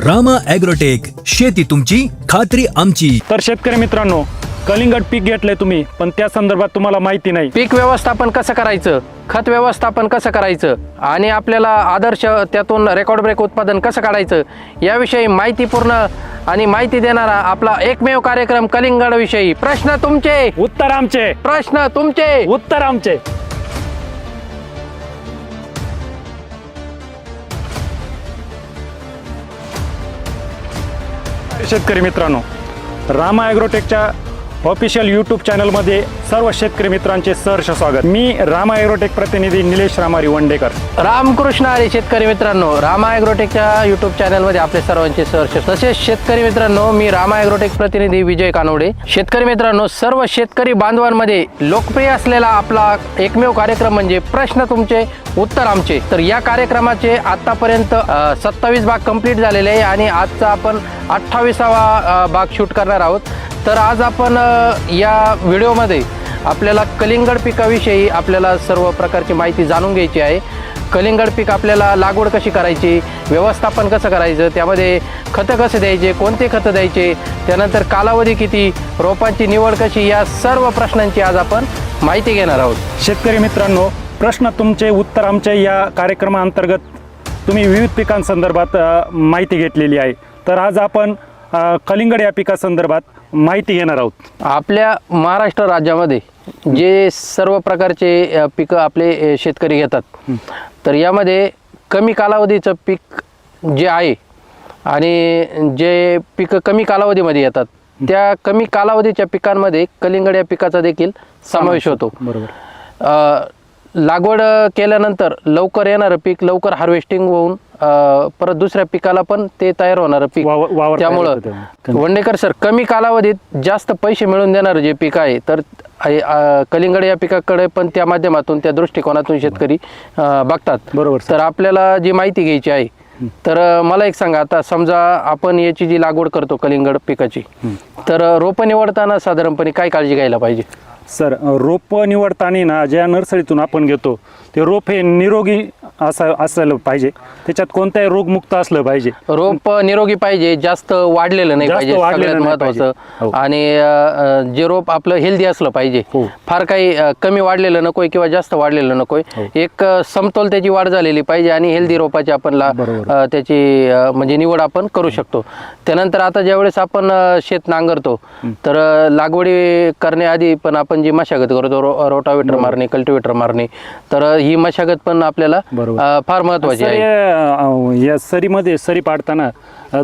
Rama agrotech, शेती तुमची खात्री आमची. तर शेतकरी मित्रांनो, कलिंगड पीक घेतलंय तुम्ही, पण त्या संदर्भात तुम्हाला माहिती नाही. पीक व्यवस्थापन कसं करायचं, खत व्यवस्थापन कसं करायचं आणि आपल्याला आदर्श त्यातून रेकॉर्ड ब्रेक उत्पादन कसं काढायचं याविषयी माहितीपूर्ण आणि माहिती देणारा आपला एकमेव कार्यक्रम कलिंगड विषयी. प्रश्न तुमचे, उत्तर आमचे. प्रश्न तुमचे, उत्तर आमचे. शेतकरी मित्रांनो, रामा ॲग्रोटेकच्या ऑफिशियल यूट्यूब चॅनलमध्ये सर्व शेतकरी मित्रांचे सहर्ष स्वागत. मी रामा ॲग्रोटेक प्रतिनिधी निलेश रामारी वंडेकर. रामकृष्ण हरी. शेतकरी मित्रांनो, रामा ॲग्रोटेकच्या यूट्यूब चॅनलमध्ये आपले सर्वांचे सहर्ष. तसेच शेतकरी मित्रांनो, मी रामा ॲग्रोटेक प्रतिनिधी विजय कानवडे. शेतकरी मित्रांनो, सर्व शेतकरी बांधवांमध्ये लोकप्रिय असलेला आपला एकमेव कार्यक्रम म्हणजे प्रश्न तुमचे उत्तर आमचे. तर या कार्यक्रमाचे आतापर्यंत 27 भाग कंप्लीट झालेले आहे आणि आजचा आपण 28वा भाग शूट करणार आहोत. तर आज आपण या व्हिडिओमध्ये आपल्याला कलिंगड पिकाविषयी आपल्याला सर्व प्रकारची माहिती जाणून घ्यायची आहे. कलिंगड पीक आपल्याला लागवड कशी करायची, व्यवस्थापन कसं करायचं, त्यामध्ये खतं कसे द्यायचे, कोणते खतं द्यायचे, त्यानंतर कालावधी किती, रोपांची निवड कशी, या सर्व प्रश्नांची आज आपण माहिती घेणार आहोत. शेतकरी मित्रांनो, प्रश्न तुमचे उत्तर आमचे या कार्यक्रमाअंतर्गत तुम्ही विविध पिकांसंदर्भात माहिती घेतलेली आहे. तर आज आपण कलिंगड या पिकासंदर्भात माहिती घेणार आहोत. आपल्या महाराष्ट्र राज्यामध्ये जे सर्व प्रकारचे पिकं आपले शेतकरी घेतात, तर यामध्ये कमी कालावधीचं पीक जे आहे आणि जे पिकं कमी कालावधीमध्ये येतात, त्या कमी कालावधीच्या पिकांमध्ये कलिंगड या पिकाचा देखील समावेश होतो. बरोबर. लागवड केल्यानंतर लवकर येणारं पीक, लवकर हार्वेस्टिंग होऊन परत दुसऱ्या पिकाला पण ते तयार होणारं पीक. त्यामुळं वंडेकर सर, कमी कालावधीत जास्त पैसे मिळवून देणारं जे पीक आहे, तर कलिंगड या पिकाकडे पण त्या माध्यमातून, त्या दृष्टिकोनातून शेतकरी बघतात. बरोबर. तर आपल्याला जी माहिती घ्यायची आहे, तर मला एक सांगा, आता समजा आपण याची जी लागवड करतो कलिंगड पिकाची, तर रोपं निवडताना साधारणपणे काय काळजी घ्यायला पाहिजे? सर, रोप निवडताना ना, ज्या नर्सरीतून आपण घेतो ते रोप हे निरोगी असलं पाहिजे. त्याच्यात कोणताही रोगमुक्त असलं पाहिजे. रोप निरोगी पाहिजे, जास्त वाढलेलं नाही पाहिजे, सगळ्यात महत्वाचं. आणि जे रोप आपलं हेल्दी असलं पाहिजे. फार काही कमी वाढलेलं नकोय किंवा जास्त वाढलेलं नकोय. एक समतोल त्याची वाढ झालेली पाहिजे आणि हेल्दी रोपाची आपण त्याची म्हणजे निवड आपण करू शकतो. त्यानंतर आता ज्यावेळेस आपण शेत नांगरतो, तर लागवडी करण्याआधी पण आपण जी मशागत करतो, रोटावेटर मारणे, कल्टिवेटर मारणे, तर ही मशागत पण आपल्याला फार महत्वाची आहे. या सरीमध्ये सरी पाडताना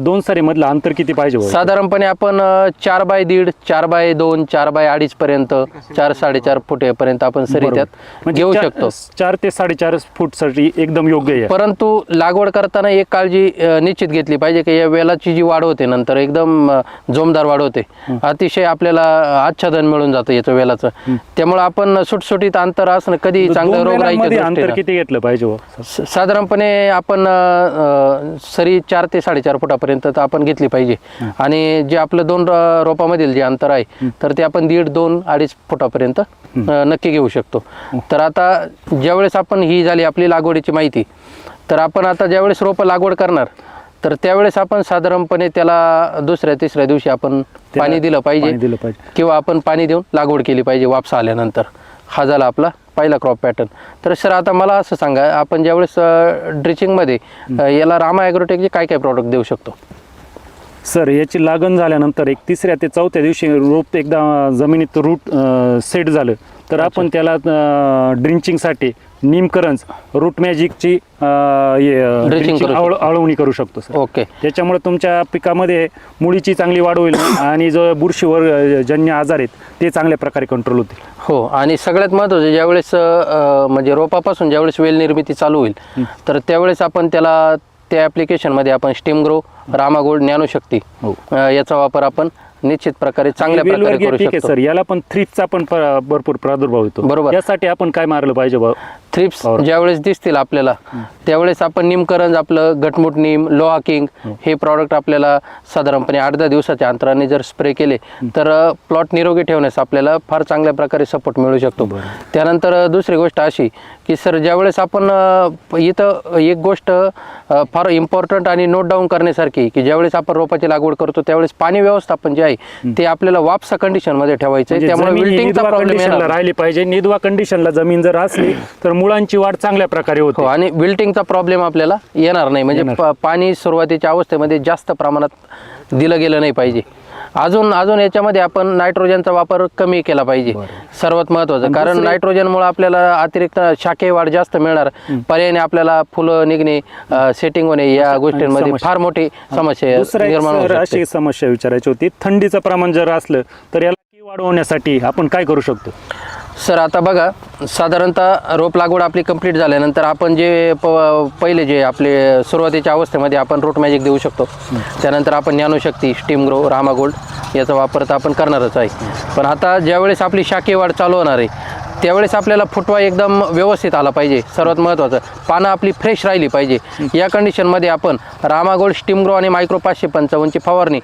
2 सरी मधलं अंतर किती पाहिजे? साधारणपणे आपण 4x1.5, 4x2, 4x2.5 पर्यंत, 4-4.5 फुटेपर्यंत आपण सरी त्यात घेऊ शकतो. 4 ते 4.5 फूट साठी एकदम योग्य आहे. परंतु लागवड करताना एक काळजी निश्चित घेतली पाहिजे की या वेलाची जी वाढ होते नंतर एकदम जोमदार वाढ होते, अतिशय आपल्याला आच्छादन मिळून जातं याचं वेलाचं. त्यामुळे आपण सुटसुटीत अंतर असणं कधी चांगलं. रोगराईचं अंतर किती घेतलं पाहिजे? साधारणपणे आपण सरी 4 ते 4.5 फुटापर्यंत आपण घेतली पाहिजे. आणि जे आपलं 2 रोपामधील जे अंतर आहे, तर ते आपण 1.5-2-2.5 फुटापर्यंत नक्की घेऊ शकतो. तर आता ज्यावेळेस आपण ही झाली आपली लागवडीची माहिती, तर आपण आता ज्यावेळेस रोपं लागवड करणार, तर त्यावेळेस आपण साधारणपणे त्याला 2-3 दिवशी आपण पाणी दिलं पाहिजे किंवा आपण पाणी देऊन लागवड केली पाहिजे वापसा आल्यानंतर. हा झाला आपला पहिला क्रॉप पॅटर्न. तर सर, आता मला असं सांगा, आपण ज्यावेळेस ड्रिचिंगमध्ये याला रामा ॲग्रोटेकचे काय काय प्रॉडक्ट देऊ शकतो? सर, याची लागण झाल्यानंतर 3ऱ्या ते 4थ्या दिवशी रोप एकदा जमिनीत रूट सेट झालं, तर आपण त्याला ड्रिंचिंगसाठी नीमकरंज, रूट मॅजिकची आळवणी करू शकतो सर. ओके. त्याच्यामुळे तुमच्या पिकामध्ये मुळीची चांगली वाढ होईल आणि जो बुरशीवर जन्य आजार आहेत ते चांगल्या प्रकारे कंट्रोल होतील. हो, आणि सगळ्यात महत्त्वाचं, ज्यावेळेस म्हणजे रोपापासून ज्यावेळेस वेल निर्मिती चालू होईल, तर त्यावेळेस आपण त्याला त्या ॲप्लिकेशनमध्ये आपण स्टीम ग्रो, रामा गोल्ड, ज्ञानशक्ती याचा वापर आपण निश्चित प्रकारे चांगल्या प्रकारे करू शकतो. सर, याला पण थ्रिप्सचा पण भरपूर प्रादुर्भाव होतो. बरोबर. यासाठी आपण काय मारलं पाहिजे? थ्रिप्स ज्यावेळेस दिसतील आपल्याला त्यावेळेस आपण निमकरंज आपलं घटमुट नीम लोहा किंग हे प्रॉडक्ट आपल्याला साधारणपणे 8-10 दिवसाच्या अंतराने जर स्प्रे केले तर प्लॉट निरोगी ठेवण्यास आपल्याला फार चांगल्या प्रकारे सपोर्ट मिळू शकतो. त्यानंतर दुसरी गोष्ट अशी की सर ज्यावेळेस आपण इथं एक गोष्ट फार इम्पॉर्टंट आणि नोट डाऊन करण्यासारखी की ज्यावेळेस आपण रोपाची लागवड करतो त्यावेळेस पाणी व्यवस्थापन जे आहे ते आपल्याला वापसा कंडिशनमध्ये ठेवायचं आहे. त्यामुळे विल्टिंगचा प्रॉब्लेम येणार राहिली पाहिजे. निदवा कंडिशनला जमीन जर असली तर मुळांची वाढ चांगल्या प्रकारे होते आणि विल्टिंगचा प्रॉब्लेम आपल्याला येणार नाही. म्हणजे पाणी सुरुवातीच्या अवस्थेमध्ये जास्त प्रमाणात दिलं गेलं नाही पाहिजे. अजून याच्यामध्ये आपण नायट्रोजनचा वापर कमी केला पाहिजे सर्वात महत्त्वाचं. कारण नायट्रोजनमुळे आपल्याला अतिरिक्त शाखीय वाढ जास्त मिळणार. पर्यायाने आपल्याला फुलं निघणे सेटिंग होणे या गोष्टींमध्ये फार मोठी समस्या निर्माण होऊ शकते. अशी समस्या विचारायची होती. थंडीचं प्रमाण जर असलं तर याला वाढवण्यासाठी आपण काय करू शकतो? सर आता बघा साधारणतः रोप लागवड आपली कंप्लीट झाल्यानंतर आपण जे पहिले जे आपले सुरुवातीच्या अवस्थेमध्ये आपण रूट मॅजिक देऊ शकतो. त्यानंतर आपण ज्ञानशक्ती स्टीम ग्रो रामा गोल्ड याचा वापर तर आपण करणारच आहे. पण आता ज्यावेळेस आपली शाखीय वाढ चालू होणार आहे त्यावेळेस आपल्याला फुटवा एकदम व्यवस्थित आला पाहिजे. सर्वात महत्त्वाचं पानं आपली फ्रेश राहिली पाहिजे. या कंडिशनमध्ये आपण रामा गोल्ड स्टीम ग्रो आणि मायक्रो 555ची फवारणी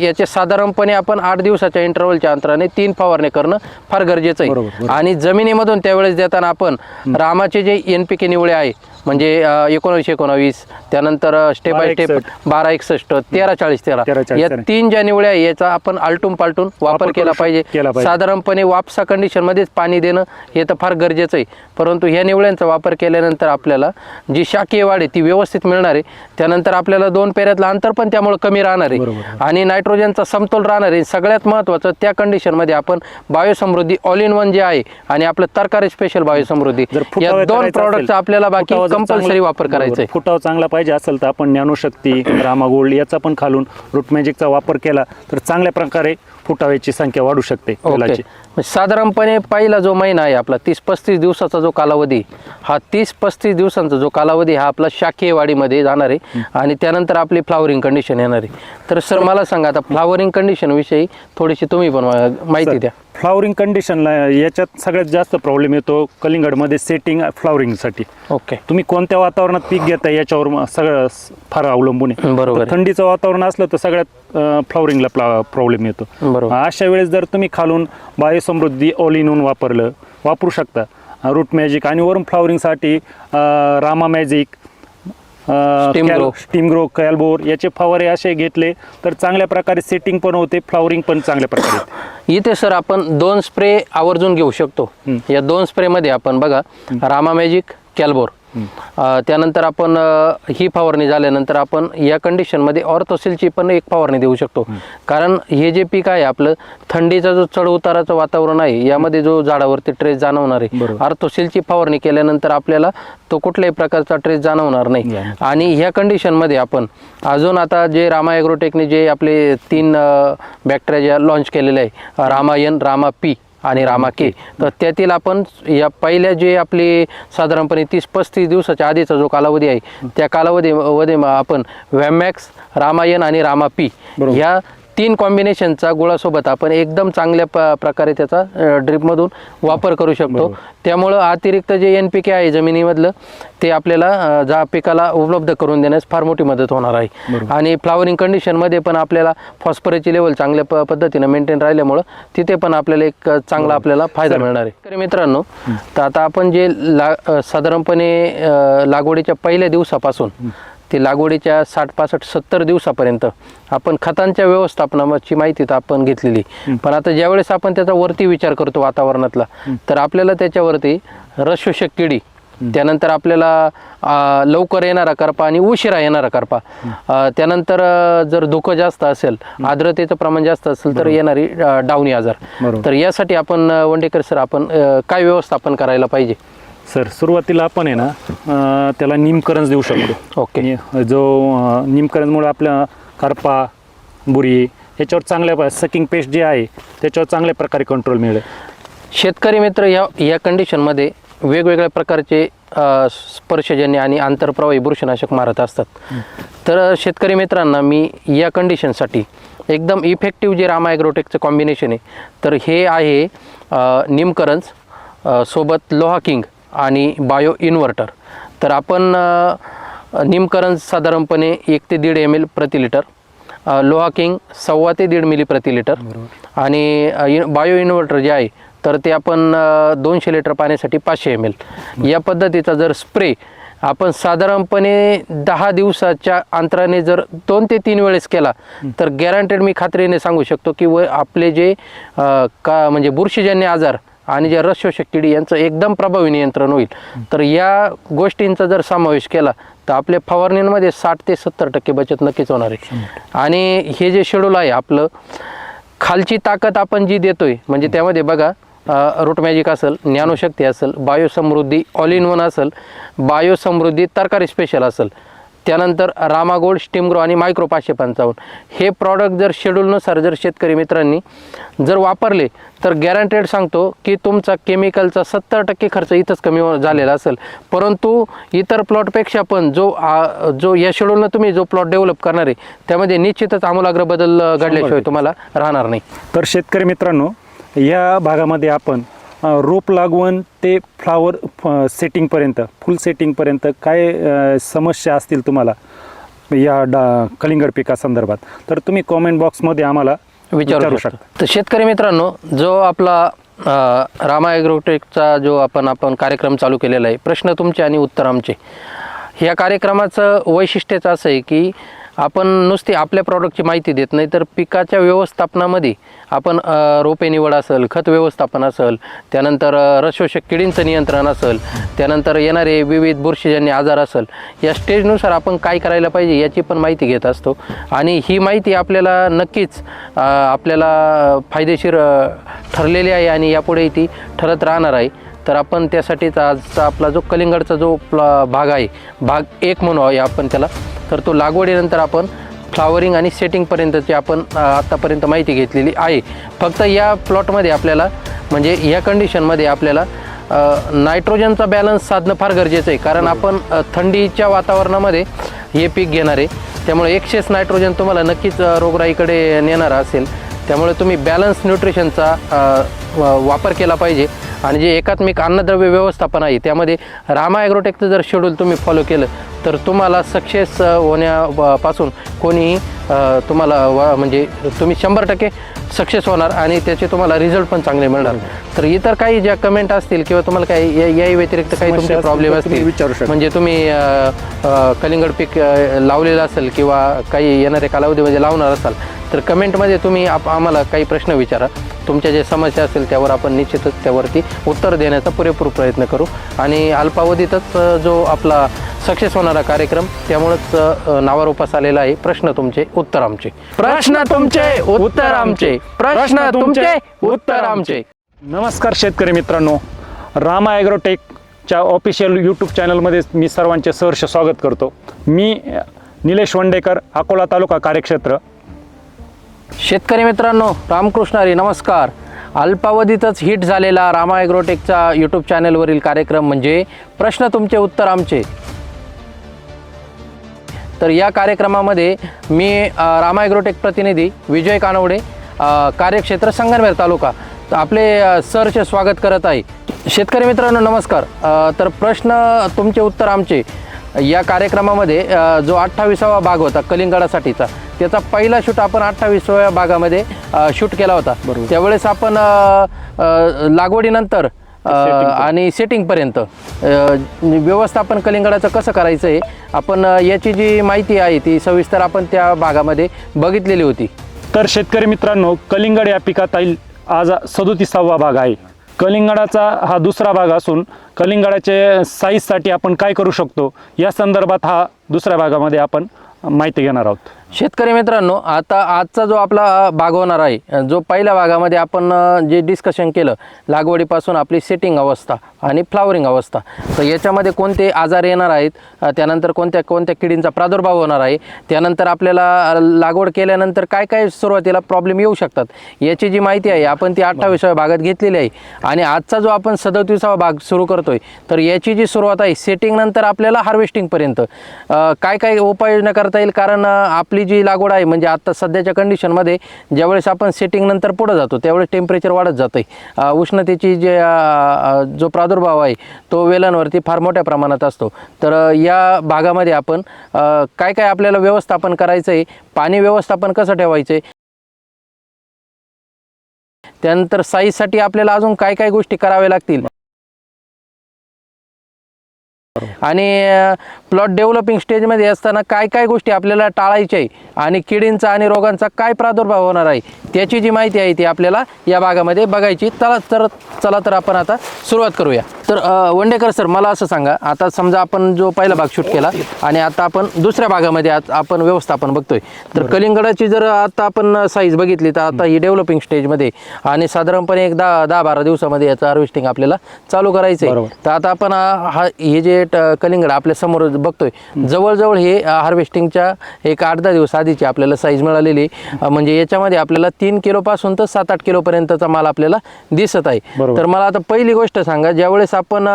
याचे साधारणपणे आपण 8 दिवसाच्या इंटरव्हलच्या अंतराने 3 फवारणी करणं फार गरजेचं आहे. आणि जमिनीमधून त्यावेळेस देताना आपण रामाचे जे NPK निवळे आहे म्हणजे 19-19 त्यानंतर स्टेप बाय स्टेप 12-61 13-40-13 या 3 ज्या निवळ्या आहे याचा आपण आलटून पालटून वापर केला पाहिजे. साधारणपणे वापसा कंडिशनमध्येच पाणी देणं हे तर फार गरजेचं आहे. परंतु ह्या निवळ्यांचा वापर केल्यानंतर आपल्याला जी शाखीय वाढ आहे ती व्यवस्थित मिळणार आहे. त्यानंतर आपल्याला 2 पेऱ्यातलं अंतर पण त्यामुळे कमी राहणार आहे आणि नायट्रोजनचा समतोल राहणार आहे. सगळ्यात महत्त्वाचं त्या कंडिशनमध्ये आपण बायोसमृद्धी ऑल इन वन जे आहे आणि आपलं तरकारी स्पेशल बायोसमृद्धी या 2 प्रॉडक्टचा आपल्याला बाकी कंपल्सरी वापर करायचा आहे. फुटाव चांगला पाहिजे असेल तर आपण ज्ञानशक्ती रामा गोल्ड याचा पण खालून रूट मॅजिकचा वापर केला तर चांगल्या प्रकारे फुटाव्याची संख्या वाढू शकते. साधारणपणे पहिला जो महिना आहे आपला 30-35 दिवसाचा जो कालावधी हा 30-35 दिवसांचा जो कालावधी हा आपला शाखीय वाढीमध्ये जाणार आहे आणि त्यानंतर आपली फ्लावरिंग कंडिशन येणार आहे. तर सर मला सांगा आता फ्लावरिंग कंडिशन विषयी थोडीशी तुम्ही पण माहिती द्या. फ्लावरिंग कंडिशनला याच्यात सगळ्यात जास्त प्रॉब्लेम येतो कलिंगडमध्ये सेटिंग फ्लावरिंगसाठी. ओके तुम्ही कोणत्या वातावरणात पीक घेताय याच्यावर सगळं फार अवलंबून आहे. बरोबर. थंडीचं वातावरण असलं तर सगळ्यात फ्लावरिंगला प्रॉब्लेम येतो. अशा वेळेस जर तुम्ही खालून बायोसमृद्धी ऑल इन वन वापरू शकता रूट मॅजिक आणि वरून फ्लावरिंगसाठी रामा मॅजिक स्टीम ग्रो कॅल्बोर याचे फवारे असे घेतले तर चांगल्या प्रकारे सेटिंग पण होते फ्लावरिंग पण चांगल्या प्रकारे. इथे सर आपण 2 स्प्रे आवर्जून घेऊ शकतो. या 2 स्प्रेमध्ये आपण बघा रामा मॅजिक कॅल्बोर त्यानंतर आपण ही फवारणी झाल्यानंतर आपण या कंडिशनमध्ये ऑर्थोसिलची पण एक फवारणी देऊ शकतो. कारण हे जे पीक आहे आपलं थंडीचा जो चढ उताराचं वातावरण आहे यामध्ये जो झाडावरती ट्रेस जाणवणार आहे ऑर्थोसिलची फवारणी केल्यानंतर आपल्याला तो कुठल्याही प्रकारचा ट्रेस जाणवणार नाही. आणि ह्या कंडिशनमध्ये आपण अजून आता जे रामा ॲग्रोटेकने जे आपले 3 बॅक्टेरिया लॉन्च केलेले आहे रामायन रामा पी आणि रामा के तर त्यातील आपण या पहिल्या जे आपले साधारणपणे 30-35 दिवसाच्या आधीचा जो कालावधी आहे त्या कालावधीमध्ये आपण व्हॅमॅक्स रामायण आणि रामा पी ह्या 3 कॉम्बिनेशनचा गुळासोबत आपण एकदम चांगल्या प्रकारे त्याचा ड्रिपमधून वापर करू शकतो. त्यामुळं अतिरिक्त जे NPK आहे जमिनीमधलं ते आपल्याला पिकाला उपलब्ध करून देण्यास फार मोठी मदत होणार आहे. आणि फ्लावरिंग कंडिशनमध्ये पण आपल्याला फॉस्फरसची लेवल चांगल्या पद्धतीनं मेंटेन राहिल्यामुळं तिथे पण आपल्याला एक चांगला आपल्याला फायदा मिळणार आहे. तर मित्रांनो तर आता आपण जे साधारणपणे लागवडीच्या पहिल्या दिवसापासून ते लागवडीच्या 60-65-70 दिवसापर्यंत आपण खतांच्या व्यवस्थापनाची माहिती तर आपण घेतलेली. पण आता ज्यावेळेस आपण त्याचा वरती विचार करतो वातावरणातला तर आपल्याला त्याच्यावरती रसशोषक किडी त्यानंतर आपल्याला लवकर येणारा करपा आणि उशिरा येणारा करपा त्यानंतर जर धुकं जास्त असेल आर्द्रतेचं प्रमाण जास्त असेल तर येणारी डावणी आजार. तर यासाठी आपण वंडेकर सर आपण काय व्यवस्थापन करायला पाहिजे? सर सुरुवातीला आपण आहे ना त्याला निमकरंज देऊ शकतो. ओके जो निमकरंजमुळे आपल्या करपा बुरी याच्यावर चांगल्या सकिंग पेस्ट जे आहे त्याच्यावर चांगल्या प्रकारे कंट्रोल मिळेल. शेतकरी मित्र या कंडिशनमध्ये वेगवेगळ्या प्रकारचे स्पर्शजन्य आणि आंतरप्रवाही बुरशीनाशक मारत असतात. तर शेतकरी मित्रांना मी या कंडिशनसाठी एकदम इफेक्टिव्ह जे रामा ॲग्रोटेकचं कॉम्बिनेशन आहे तर हे आहे निमकरंज सोबत लोहा किंग आणि बायो इन्व्हर्टर. तर आपण निमकरण साधारणपणे 1 ते 1.5 ml प्रति लिटर, लोहा किंग 1.25 ते 1.5 मिली प्रति लिटर आणि बायो इन्व्हर्टर जे आहे तर ते आपण 200 लिटर पाण्यासाठी 500 ml या पद्धतीचा जर स्प्रे आपण साधारणपणे 10 दिवसाच्या अंतराने जर 2 ते 3 वेळेस केला तर गॅरंटेड मी खात्रीने सांगू शकतो की आपले जे म्हणजे बुरशीजन्य आजार आणि जे रसशोषक किडी यांचं एकदम प्रभावी नियंत्रण होईल. तर या गोष्टींचा जर समावेश केला तर आपल्या फवारणींमध्ये 60 ते 70% बचत नक्कीच होणार आहे. आणि हे जे शेड्यूल आहे आपलं, खालची ताकद आपण जी देतोय म्हणजे त्यामध्ये बघा रूट मॅजिक असेल, ज्ञानशक्ती असेल, बायोसमृद्धी ऑल इन वन असेल, बायोसमृद्धी तरकारी स्पेशल असेल, त्यानंतर रामागोल्ड, स्टीमग्रो आणि मायक्रो 555 हे प्रॉडक्ट जर शेड्यूलनुसार जर शेतकरी मित्रांनी जर वापरले तर गॅरंटेड सांगतो की तुमचा केमिकलचा 70% खर्च इथंच कमी झालेला असेल. परंतु इतर प्लॉटपेक्षा पण जो या शेड्यूलनं तुम्ही जो प्लॉट डेव्हलप करणार आहे त्यामध्ये निश्चितच आमूलाग्र बदल घडल्याशिवाय तुम्हाला राहणार नाही. तर शेतकरी मित्रांनो, या भागामध्ये आपण रोप लागवण ते फ्लावर सेटिंगपर्यंत, फुल सेटिंगपर्यंत काय समस्या असतील तुम्हाला या कलिंगड पिकासंदर्भात तर तुम्ही कॉमेंट बॉक्समध्ये आम्हाला विचारू शकता. तर शेतकरी मित्रांनो, जो आपला रामा ॲग्रोटेकचा जो आपण कार्यक्रम चालू केलेला आहे, प्रश्न तुमचे आणि उत्तर आमचे, ह्या कार्यक्रमाचं वैशिष्ट्यच असं आहे की आपण नुसती आपल्या प्रॉडक्टची माहिती देत नाही तर पिकाच्या व्यवस्थापनामध्ये आपण रोपे निवड असेल, खत व्यवस्थापन असेल, त्यानंतर रसशोषक किडींचं नियंत्रण असेल, त्यानंतर येणारे विविध बुरशीजन्य आजार असेल, या स्टेजनुसार आपण काय करायला पाहिजे याची पण माहिती घेत असतो. आणि ही माहिती आपल्याला नक्कीच आपल्याला फायदेशीर ठरलेली आहे आणि यापुढे ती ठरत राहणार आहे. तर आपण त्यासाठीच आजचा आपला जो कलिंगडचा जो भाग आहे, भाग 1 म्हणू आपण त्याला, तर तो लागवडीनंतर आपण फ्लावरिंग आणि सेटिंगपर्यंतची आपण आत्तापर्यंत माहिती घेतलेली आहे. फक्त या प्लॉटमध्ये आपल्याला म्हणजे या कंडिशनमध्ये आपल्याला नायट्रोजनचा बॅलन्स साधणं फार गरजेचं आहे. कारण आपण थंडीच्या वातावरणामध्ये हे पीक घेणार आहे, त्यामुळे एक्सेस नायट्रोजन तुम्हाला नक्कीच रोगराईकडे नेणार असेल. त्यामुळे तुम्ही बॅलन्स न्यूट्रिशनचा वापर केला पाहिजे. आणि जे एकात्मिक अन्नद्रव्य व्यवस्थापन आहे त्यामध्ये रामा ॲग्रोटेकचं जर शेड्यूल तुम्ही फॉलो केलं तर तुम्हाला सक्सेस होण्यापासून कोणीही तुम्हाला म्हणजे तुम्ही 100% सक्सेस होणार आणि त्याचे तुम्हाला रिझल्ट पण चांगले मिळणार. तर इतर काही ज्या कमेंट असतील किंवा तुम्हाला काही याही व्यतिरिक्त काही तुमचे प्रॉब्लेम असतील, म्हणजे तुम्ही कलिंगड पीक लावलेलं असेल किंवा काही येणाऱ्या कालावधीमध्ये लावणार असाल तर कमेंटमध्ये तुम्ही आम्हाला काही प्रश्न विचारा. तुमच्या जे समस्या असेल त्यावर आपण निश्चितच त्यावरती उत्तर देण्याचा पुरेपूर प्रयत्न करू. आणि अल्पावधीतच जो आपला सक्सेस होणारा कार्यक्रम, त्यामुळेच नावारूपास आलेला आहे प्रश्न तुमचे उत्तर आमचे. प्रश्न तुमचे उत्तर आमचे, प्रश्न तुमचे उत्तर आमचे. नमस्कार शेतकरी मित्रांनो, रामा ॲग्रोटेकच्या ऑफिशियल यूट्यूब चॅनलमध्ये मी सर्वांचे सहर्ष स्वागत करतो. मी निलेश वंडेकर, अकोला तालुका कार्यक्षेत्र. शेतकरी मित्रांनो, रामकृष्ण हरी, नमस्कार. अल्पावधीतच हिट झालेला रामा ॲग्रोटेकचा यूट्यूब चॅनलवरील कार्यक्रम म्हणजे प्रश्न तुमचे उत्तर आमचे. तर या कार्यक्रमामध्ये मी रामा ॲग्रोटेक प्रतिनिधी विजय कानवडे, कार्यक्षेत्र संगमनेर तालुका, आपले सहर्ष स्वागत करत आहे. शेतकरी मित्रांनो नमस्कार. तर प्रश्न तुमचे उत्तर आमचे या कार्यक्रमामध्ये जो 28वा भाग होता कलिंगडासाठीचा, त्याचा पहिला शूट आपण 28व्या भागामध्ये शूट केला होता. त्यावेळेस आपण लागवडीनंतर आणि सेटिंगपर्यंत व्यवस्थापन कलिंगडाचं कसं करायचं आहे आपण याची जी माहिती आहे ती सविस्तर आपण त्या भागामध्ये बघितलेली होती. तर शेतकरी मित्रांनो, कलिंगड या पिकातील आज 37वा भाग आहे. कलिंगडाचा हा दुसरा भाग असून कलिंगडाचे साईजसाठी आपण काय करू शकतो या संदर्भात हा दुसऱ्या भागामध्ये आपण माहिती घेणार आहोत. शेतकरी मित्रांनो, आता आजचा जो आपला भाग होणार आहे, जो पहिल्या भागामध्ये आपण जे डिस्कशन केलं लागवडीपासून आपली सेटिंग अवस्था आणि फ्लावरिंग अवस्था, तर याच्यामध्ये कोणते आजार येणार आहेत, त्यानंतर कोणत्या कोणत्या किडींचा प्रादुर्भाव होणार आहे, त्यानंतर आपल्याला लागवड केल्यानंतर काय काय सुरुवातीला प्रॉब्लेम येऊ शकतात याची जी माहिती आहे आपण ती 28व्या भागात घेतलेली आहे. आणि आजचा जो आपण 37वा भाग सुरू करतोय तर याची जी सुरुवात आहे सेटिंग नंतर आपल्याला हार्वेस्टिंगपर्यंत काय काय उपाययोजना करता येईल. कारण आपली आपली जी लागवड आहे म्हणजे आता सध्याच्या कंडिशनमध्ये ज्यावेळेस आपण सेटिंग नंतर पुढे जातो त्यावेळेस टेम्परेचर वाढत जातं आहे. उष्णतेची जो प्रादुर्भाव आहे तो वेलांवरती फार मोठ्या प्रमाणात असतो. तर या भागामध्ये आपण काय काय आपल्याला व्यवस्थापन करायचं आहे, पाणी व्यवस्थापन कसं ठेवायचं आहे, त्यानंतर साईजसाठी आपल्याला अजून काय काय गोष्टी कराव्या लागतील आणि प्लॉट डेव्हलपिंग स्टेजमध्ये असताना काय काय गोष्टी आपल्याला टाळायच्या आहे आणि किडींचा आणि रोगांचा काय प्रादुर्भाव होणार आहे त्याची जी माहिती आहे ती आपल्याला या भागामध्ये बघायची. चला तर आपण आता सुरुवात करूया. तर वंडेकर सर, मला असं सांगा, आता समजा आपण जो पहिला भाग शूट केला आणि आता आपण दुसऱ्या भागामध्ये आपण व्यवस्थापन बघतोय. तर कलिंगडाची जर आता आपण साईज बघितली तर आता ही डेव्हलपिंग स्टेजमध्ये आणि साधारणपणे एक 10-12 दिवसामध्ये याचं हार्वेस्टिंग आपल्याला चालू करायचं आहे. तर आता आपण हे जे कलिंगड आपल्या समोर बघतोय जवळजवळ हे हार्वेस्टिंगच्या एक 8-10 दिवस आधीची आपल्याला साईज मिळालेली. म्हणजे याच्यामध्ये आपल्याला 3 किलोपासून तर 7-8 किलोपर्यंतचा माल आपल्याला दिसत आहे. तर मला आता पहिली गोष्ट सांगा, ज्यावेळेस आपण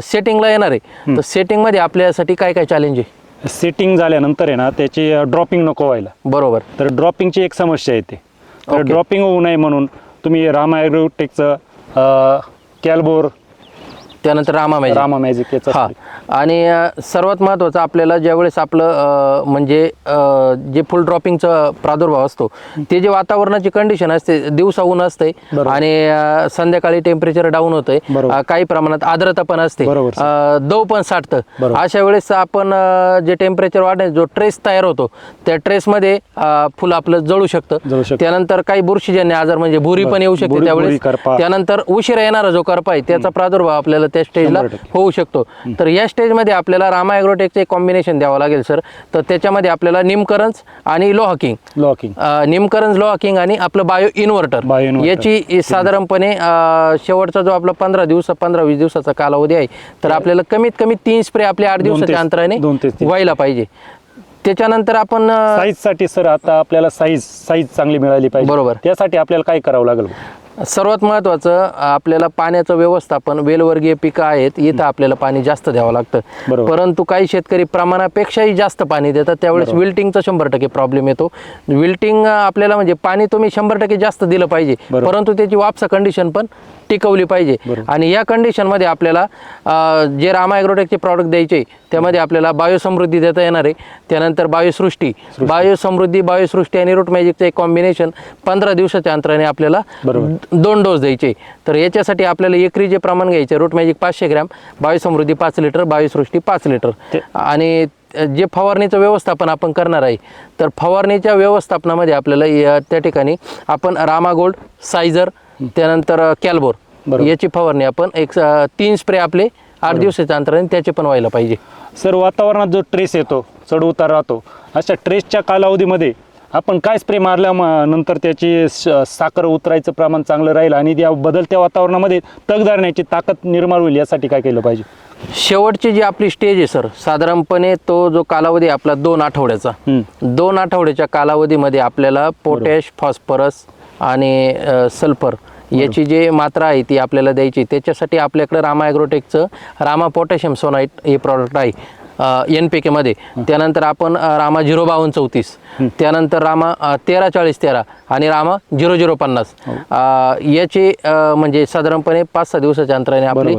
सेटिंगला येणार आहे तर सेटिंगमध्ये आपल्यासाठी काय काय चॅलेंज आहे? सेटिंग झाल्यानंतर आहे ना त्याची ड्रॉपिंग नको व्हायला. बरोबर. तर ड्रॉपिंगची एक समस्या येते. तर ड्रॉपिंग होऊ नये म्हणून तुम्ही रामा ॲग्रोटेकचं कॅल्बोर, त्यानंतर रामा मॅजिक याचा हा. आणि सर्वात महत्त्वाचं आपल्याला ज्यावेळेस आपलं म्हणजे जे फुल ड्रॉपिंगचा प्रादुर्भाव असतो ते जे वातावरणाची कंडिशन असते, दिवसा ऊन असते आणि संध्याकाळी टेम्परेचर डाऊन होतंय, काही प्रमाणात आर्द्रता पण असते, दव पण साठतं. अशा वेळेस आपण जे टेम्परेचर वाढणे जो ट्रेस तयार होतो त्या ट्रेसमध्ये फुल आपलं जळू शकतं. त्यानंतर काही बुरशीजन्य आजार म्हणजे भुरी पण येऊ शकते त्यावेळेस. त्यानंतर उशिरा येणारा जो करपा आहे त्याचा प्रादुर्भाव आपल्याला त्या स्टेजला होऊ शकतो. तर या स्टेजमध्ये आपल्याला रामा ॲग्रोटेकचे एक कॉम्बिनेशन द्यावं लागेल सर. तर त्याच्यामध्ये आपल्याला निमकरंज आणि लोहाकिंग, निमकरंज, लोहाकिंग आणि आपलं बायो इन्व्हर्टर याची साधारणपणे शेवटचा जो आपला 15-20 दिवसाचा कालावधी आहे तर आपल्याला कमीत कमी 3 स्प्रे आपल्या 8 दिवसाच्या अंतराने व्हायला पाहिजे. त्याच्यानंतर आपण साईजसाठी सर आता आपल्याला साईज चांगली मिळाली पाहिजे. बरोबर. त्यासाठी आपल्याला काय करावं लागेल? सर्वात महत्त्वाचं आपल्याला पाण्याचं व्यवस्थापन. वेलवर्गीय पिकं आहेत इथं आपल्याला पाणी जास्त द्यावं लागतं, परंतु काही शेतकरी प्रमाणापेक्षाही जास्त पाणी देतात त्यावेळेस विल्टिंगचा 100% प्रॉब्लेम येतो. विल्टिंग आपल्याला म्हणजे पाणी तुम्ही 100% जास्त दिलं पाहिजे, परंतु त्याची वापसा कंडिशन पण टिकवली पाहिजे. आणि या कंडिशनमध्ये आपल्याला जे रामा ॲग्रोटेकचे प्रॉडक्ट द्यायचे त्यामध्ये आपल्याला बायोसमृद्धी देता येणार आहे. त्यानंतर बायोसृष्टी आणि रूट मॅजिकचं एक कॉम्बिनेशन 15 दिवसाच्या अंतराने आपल्याला 2 डोस द्यायचे. तर याच्यासाठी आपल्याला एकरी जे प्रमाण घ्यायचे, रूट मॅजिक 500 ग्रॅम, बायोसमृद्धी 5 लिटर, बायोसृष्टी 5 लिटर. आणि जे फवारणीचं व्यवस्थापन आपण करणार आहे तर फवारणीच्या व्यवस्थापनामध्ये आपल्याला त्या ठिकाणी आपण रामा गोल्ड, सायझर, त्यानंतर कॅल्बोर याची फवारणी आपण 3 स्प्रे आपले 8 दिवसाच्या अंतराने त्याचे पण व्हायला पाहिजे. सर, वातावरणात जो ट्रेस येतो, चढ उतार राहतो, अशा ट्रेसच्या कालावधीमध्ये आपण काय स्प्रे मारल्यानंतर त्याची साखर उतरायचं प्रमाण चांगलं राहील आणि या बदलत्या वातावरणामध्ये तग धरण्याची ताकद निर्माण होईल यासाठी काय केलं पाहिजे? शेवटची जी आपली स्टेज आहे सर, साधारणपणे तो जो कालावधी आपला 2 आठवड्याचा, 2 आठवड्याच्या कालावधीमध्ये आपल्याला पोटॅश, फॉस्फरस आणि सल्फर याची जी मात्रा आहे ती आपल्याला द्यायची. त्याच्यासाठी आपल्याकडे रामा ॲग्रोटेकचं रामा पोटॅशियम सोनाईट हे प्रॉडक्ट आहे NPK मध्ये. त्यानंतर आपण रामा 05234, त्यानंतर रामा 134013 आणि रामा 0050 याचे म्हणजे साधारणपणे 5-6 दिवसाच्या अंतराने आपली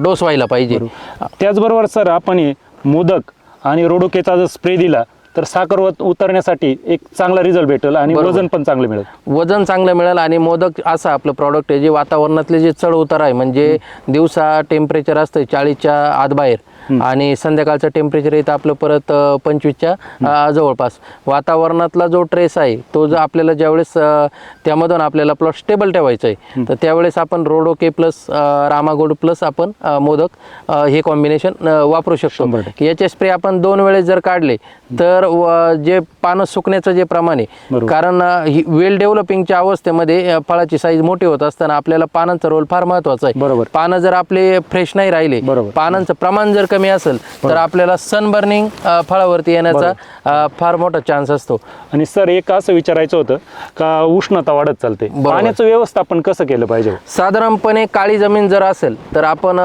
डोस व्हायला पाहिजे. त्याचबरोबर सर, आपण मोदक आणि रोडोकेचा जर स्प्रे दिला तर साखर उतरण्यासाठी एक चांगला रिझल्ट भेटेल आणि वजन पण चांगलं मिळेल. वजन चांगलं मिळेल आणि मोदक असं आपलं प्रॉडक्ट आहे जे वातावरणातले जे चढ उतार आहे म्हणजे दिवसा टेम्परेचर असतं 40च्या आत बाहेर आणि संध्याकाळचं टेम्परेचर येतं आपलं परत 25च्या जवळपास. वातावरणातला जो ट्रेस आहे तो जर आपल्याला ज्यावेळेस त्यामधून आपल्याला प्लॉट स्टेबल ठेवायचं आहे तर त्यावेळेस आपण रोडोके प्लस रामा गोल्ड प्लस आपण मोदक हे कॉम्बिनेशन वापरू शकतो. याचे स्प्रे आपण 2 वेळेस जर काढले तर जे पानं सुकण्याचं जे प्रमाण आहे, कारण ही वेल डेव्हलपिंगच्या अवस्थेमध्ये फळाची साईज मोठी होत असताना आपल्याला पानांचा रोल फार महत्वाचा आहे. पानं जर आपले फ्रेश नाही राहिले, पानांचं प्रमाण जर कमी असेल तर आपल्याला सनबर्निंग फळावरती येण्याचा फार मोठा चान्स असतो. आणि सर एक असं विचारायचं होतं का उष्णता वाढत चालते, पाण्याचं व्यवस्थापन कसं केलं पाहिजे? साधारणपणे काळी जमीन जर असेल तर आपण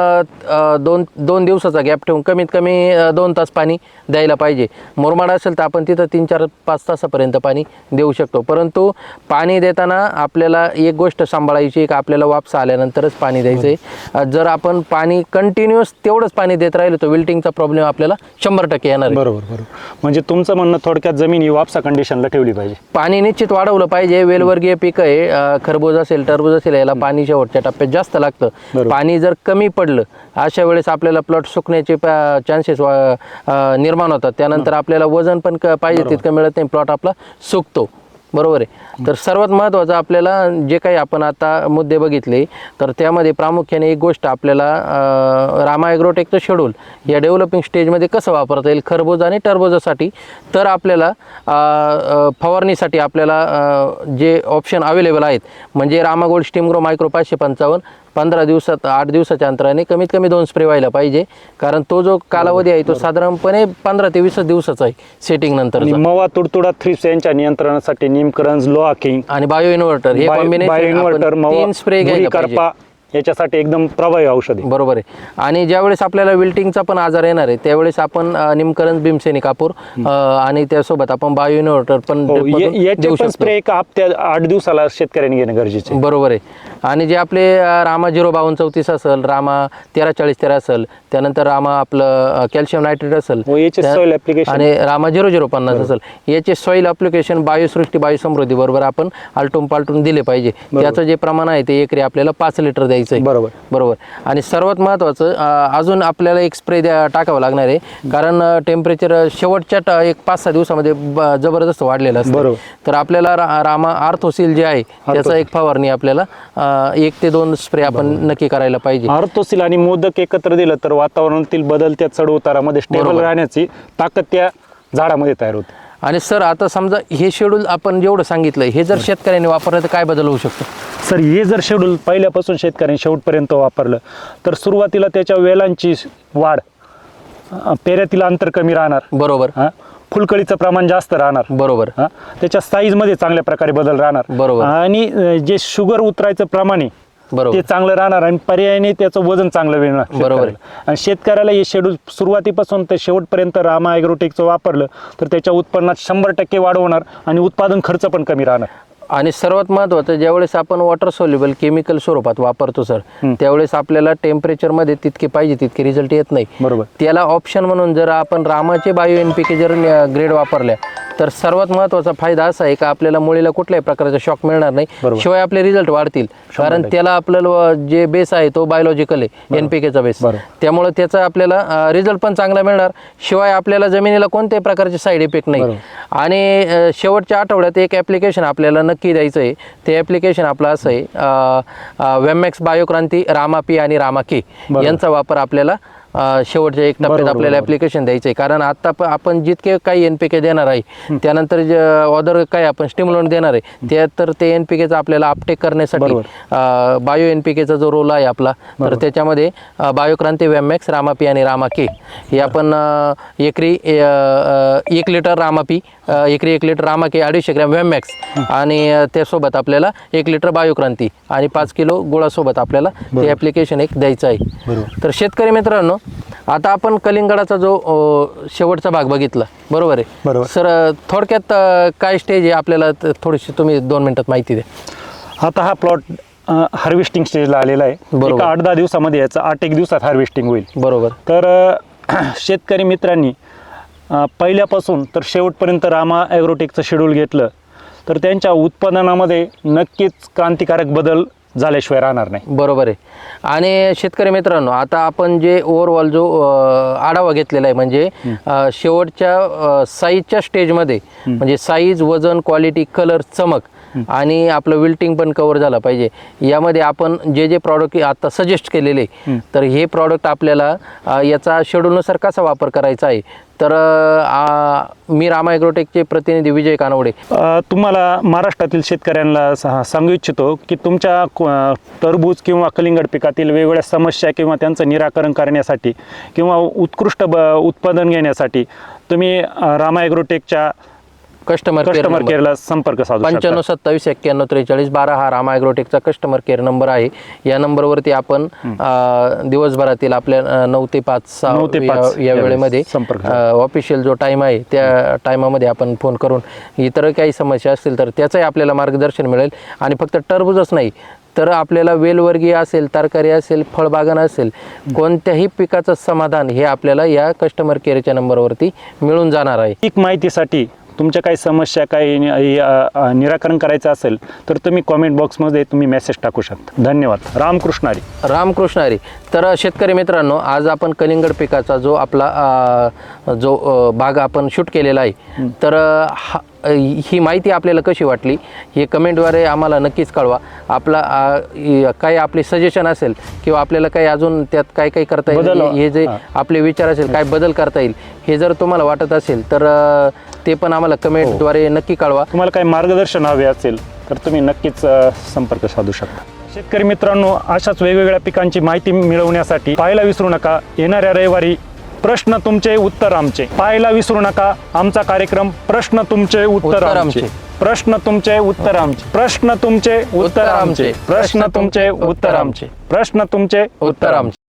दोन दिवसाचा गॅप ठेवून कमीत कमी 2 तास पाणी द्यायला पाहिजे. मुरमाड असेल तर आपण तिथं 3-4-5 तासापर्यंत पाणी देऊ शकतो. परंतु पाणी देताना आपल्याला एक गोष्ट सांभाळायची की आपल्याला वापसा आल्यानंतरच पाणी द्यायचं आहे. जर आपण पाणी कंटिन्युअस तेवढंच पाणी देत राहिलो तर विल्टिंगचा प्रॉब्लेम आपल्याला 100% येणार आहे. बरोबर. म्हणजे तुमचं म्हणणं थोडक्यात जमीन ही वापसा कंडिशनला ठेवली पाहिजे. पाणी निश्चित वाढवलं पाहिजे. वेलवर्गीय पिकं आहे, खरबूज असेल, टरबूज असेल, याला पाणी शेवटच्या टप्प्यात जास्त लागतं. पाणी जर कमी पडलं अशा वेळेस आपल्याला प्लॉट सुकण्याचे चान्सेस निर्माण होतात. त्यानंतर आपल्याला वजन पण पाहिजे तितकं मिळत नाही, प्लॉट आपला सुकतो. बरोबर आहे. तर सर्वात महत्त्वाचं आपल्याला जे काही आपण आता मुद्दे बघितले तर त्यामध्ये प्रामुख्याने एक गोष्ट आपल्याला रामा ॲग्रोटेकचं शेड्यूल या डेव्हलपिंग स्टेजमध्ये कसं वापरता येईल खरबूज आणि टरबूजासाठी, तर आपल्याला फवारणीसाठी आपल्याला जे ऑप्शन अवेलेबल आहेत म्हणजे Rama gold steam grow micro 555 15 दिवसात 8 दिवसाच्या अंतराने कमीत कमी 2 स्प्रे व्हायला पाहिजे. कारण तो जो कालावधी आहे तो साधारणपणे 15 ते 20 दिवसाचा आहे सेटिंग नंतर. मवा तुडतुडा थ्रिप्स यांच्या नियंत्रणासाठी निमकरंज, लोहा किंग आणि बायो इन्व्हर्टर हे कॉम्बिनेशन 3 स्प्रे घ्यायला पाहिजे. याच्यासाठी एकदम प्रभावी औषध आहे. बरोबर आहे. आणि ज्यावेळेस आपल्याला विल्टिंगचा पण आजार येणार आहे त्यावेळेस आपण निमकरंज, भीमसेनी कापूर आणि त्यासोबत आपण बायो इन्व्हर्टर पण देऊ शकतो. स्प्रे एका हप्त्यात 8 दिवसाला शेतकऱ्यांनी घेणं गरजेचं आहे. बरोबर आहे. आणि जे आपले रामा 05234 असेल, रामा 134013 असेल, त्यानंतर रामा आपलं कॅल्शियम नायट्रेट असेल आणि रामा 0050 असेल, याचे सॉईल ॲप्लिकेशन बायोसृष्टी बायोसमृद्धी बरोबर आपण आलटून पालटून दिले पाहिजे. त्याचं जे प्रमाण आहे ते एकरी आपल्याला 5 लिटर द्यायचं आहे. बरोबर. आणि सर्वात महत्त्वाचं अजून आपल्याला एक स्प्रे टाकावं लागणार आहे. कारण टेम्परेचर शेवटच्या एक 5-6 दिवसामध्ये जबरदस्त वाढलेलं असतं. तर आपल्याला रामा आर्थोसिल जे आहे त्याचा एक फवारणी आपल्याला 1 ते 2 स्प्रे आपण नक्की करायला पाहिजे. आर्थोसिल आणि मोदक एकत्र दिलं तर वातावरणातील बदलत्या चढ उतारामध्ये स्टेबल राहण्याची ताकद त्या झाडामध्ये तयार होते. आणि सर आता समजा हे शेड्यूल आपण जेवढं सांगितलं हे जर शेतकऱ्यांनी वापरलं तर काय बदल होऊ शकतो? सर हे जर शेड्यूल पहिल्यापासून शेतकऱ्यांनी शेवटपर्यंत वापरलं तर सुरुवातीला त्याच्या वेलांची वाढ, पेऱ्यातील अंतर कमी राहणार. बरोबर. फुलकळीचं प्रमाण जास्त राहणार. बरोबर. त्याच्या साईजमध्ये चांगल्या प्रकारे बदल राहणार. बरोबर. आणि जे शुगर उतरायचं प्रमाण आहे ते चांगलं राहणार आणि पर्यायाने त्याचं वजन चांगलं मिळणार. बरोबर. आणि शेतकऱ्याला हे शेड्यूल सुरुवातीपासून ते शेवटपर्यंत रामा ॲग्रोटेकचं वापरलं तर त्याच्या उत्पन्नात 100% वाढ होणार आणि उत्पादन खर्च पण कमी राहणार. आणि सर्वात महत्त्वाचं ज्यावेळेस आपण वॉटर सोल्युबल केमिकल स्वरूपात वापरतो सर त्यावेळेस आपल्याला टेम्परेचरमध्ये तितके पाहिजे तितके रिझल्ट येत नाही. बरोबर. त्याला ऑप्शन म्हणून जर आपण रामाचे बायो NPK जर ग्रेड वापरल्या तर सर्वात महत्त्वाचा फायदा असा आहे का आपल्याला मुळीला कुठल्याही प्रकारचा शॉक मिळणार नाही. शिवाय आपले रिझल्ट वाढतील. कारण त्याला आपल्याला जे बेस आहे तो बायोलॉजिकल आहे NPKचा बेस. त्यामुळे त्याचा आपल्याला रिझल्ट पण चांगला मिळणार. शिवाय आपल्याला जमिनीला कोणत्याही प्रकारचे साईड इफेक्ट नाही. आणि शेवटच्या आठवड्यात एक ॲप्लिकेशन आपल्याला नक्की द्यायचं आहे. ते ॲप्लिकेशन आपलं असं आहे वेमॅक्स बायोक्रांती रामा P आणि रामा K यांचा वापर आपल्याला शेवटच्या एक टप्प्यात आपल्याला ॲप्लिकेशन द्यायचं आहे. कारण आता आपण जितके काही NPK देणार आहे त्यानंतर जे अदर काही आपण स्टिम्युलंट देणार आहे त्या तर ते NPKचा आपल्याला अपटेक करण्यासाठी बायो NPKचा जो रोल आहे आपला तर त्याच्यामध्ये बायोक्रांती, वेमॅक्स, रामा P आणि रामा K हे आपण एकरी 1 लिटर रामा P, एकरी 1 लिटर रामा K, 250 ग्रॅम वेमॅक्स आणि त्यासोबत आपल्याला 1 लिटर बायोक्रांती आणि 5 किलो गुळासोबत आपल्याला ते ॲप्लिकेशन एक द्यायचं आहे. तर शेतकरी मित्रांनो आता आपण कलिंगडाचा जो शेवटचा भाग बघितला बरोबर आहे सर, थोडक्यात काय स्टेज आहे आपल्याला थोडीशी तुम्ही 2 मिनिटात माहिती द्या. आता हा प्लॉट हार्वेस्टिंग स्टेजला आलेला आहे. 8-10 दिवसामध्ये याचं 8-1 दिवसात हार्वेस्टिंग होईल. बरोबर. तर शेतकरी मित्रांनी पहिल्यापासून तर शेवटपर्यंत रामा ॲग्रोटेकचं शेड्यूल घेतलं तर त्यांच्या उत्पादनामध्ये नक्कीच क्रांतिकारक बदल झाल्याशिवाय राहणार नाही. बरोबर आहे. आणि शेतकरी मित्रांनो आता आपण जे ओव्हरऑल जो आढावा घेतलेला आहे म्हणजे शेवटच्या साईजच्या स्टेजमध्ये म्हणजे साईज, वजन, क्वालिटी, कलर, चमक आणि आपलं विल्टिंग पण कव्हर झालं पाहिजे. यामध्ये आपण जे जे प्रॉडक्ट आता सजेस्ट केलेले तर हे प्रॉडक्ट आपल्याला याचा शेड्यूलनुसार कसा वापर करायचा आहे. तर मी रामा ॲग्रोटेकचे प्रतिनिधी विजय कानवडे. तुम्हाला महाराष्ट्रातील शेतकऱ्यांना सांगू इच्छितो की तुमच्या टरबूज किंवा कलिंगड पिकातील वेगवेगळ्या समस्या किंवा त्यांचं निराकरण करण्यासाठी किंवा उत्कृष्ट उत्पादन घेण्यासाठी तुम्ही रामा ॲग्रोटेकच्या कस्टमर केअरला संपर्क साधू शकता. 95 27 91 43 12 हा रामा ॲग्रोटेकचा कस्टमर केअर नंबर आहे. या नंबरवरती आपण दिवसभरातील आपल्या 9 ते 5 या वेळेमध्ये ऑफिशियल जो टाईम आहे त्या टायमामध्ये आपण फोन करून इतर काही समस्या असतील तर त्याचंही आपल्याला मार्गदर्शन मिळेल. आणि फक्त टरबूजच नाही तर आपल्याला वेलवर्गीय असेल, तरकारी असेल, फळबागान असेल, कोणत्याही पिकाचं समाधान हे आपल्याला या कस्टमर केअरच्या नंबरवरती मिळून जाणार आहे. पीक माहितीसाठी तुमच्या काही समस्या काही निराकरण करायचं असेल तर तुम्ही कॉमेंट बॉक्समध्ये तुम्ही मेसेज टाकू शकता. धन्यवाद. रामकृष्ण हरी. रामकृष्ण हरी. तर शेतकरी मित्रांनो, आज आपण कलिंगड पिकाचा जो आपला जो भाग आपण शूट केलेला आहे तर ही माहिती आपल्याला कशी वाटली हे कमेंटद्वारे आम्हाला नक्कीच कळवा. आपला काही आपले सजेशन असेल किंवा आपल्याला काही अजून त्यात काय काय करता येईल हे जे आपले विचार असेल काय बदल करता येईल हे जर तुम्हाला वाटत असेल तर ते पण आम्हाला कमेंटद्वारे नक्की कळवा. तुम्हाला काही मार्गदर्शन हवे असेल तर तुम्ही नक्कीच संपर्क साधू शकता. शेतकरी मित्रांनो, अशाच वेगवेगळ्या पिकांची माहिती मिळवण्यासाठी पाहायला विसरू नका येणाऱ्या रविवारी प्रश्न तुमचे उत्तर आमचे. पाहायला विसरू नका आमचा कार्यक्रम प्रश्न तुमचे उत्तर आमचे. प्रश्न तुमचे उत्तर आमचे. प्रश्न तुमचे उत्तर आमचे. प्रश्न तुमचे उत्तर आमचे. प्रश्न तुमचे उत्तर आमचे.